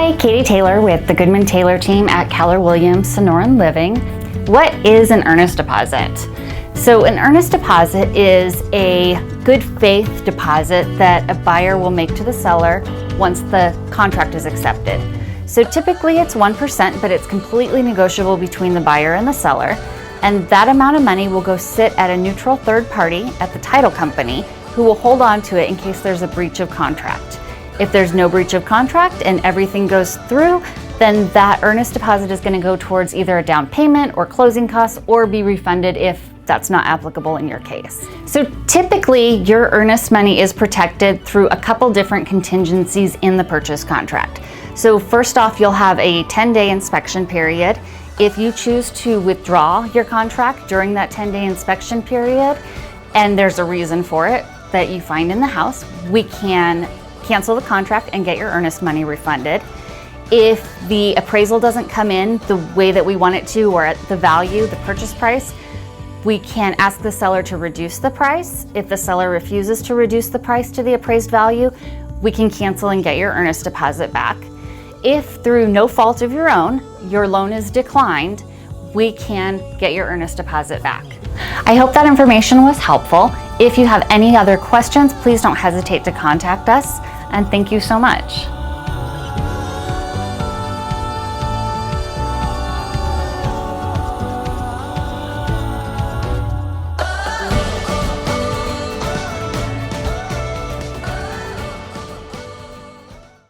Hi, Katie Taylor with the Goodman Taylor team at Keller Williams Sonoran Living. What is an earnest deposit? So an earnest deposit is a good faith deposit that a buyer will make to the seller once the contract is accepted. So typically it's 1%, but it's completely negotiable between the buyer and the seller. And that amount of money will go sit at a neutral third party at the title company who will hold on to it in case there's a breach of contract. If there's no breach of contract and everything goes through, then that earnest deposit is going to go towards either a down payment or closing costs or be refunded if that's not applicable in your case. So typically your earnest money is protected through a couple different contingencies in the purchase contract. So first off, you'll have a 10-day inspection period. If you choose to withdraw your contract during that 10-day inspection period, and there's a reason for it that you find in the house, we can cancel the contract and get your earnest money refunded. If the appraisal doesn't come in the way that we want it to, or at the value, the purchase price, we can ask the seller to reduce the price. If the seller refuses to reduce the price to the appraised value, we can cancel and get your earnest deposit back. If through no fault of your own, your loan is declined, we can get your earnest deposit back. I hope that information was helpful. If you have any other questions, please don't hesitate to contact us, and thank you so much.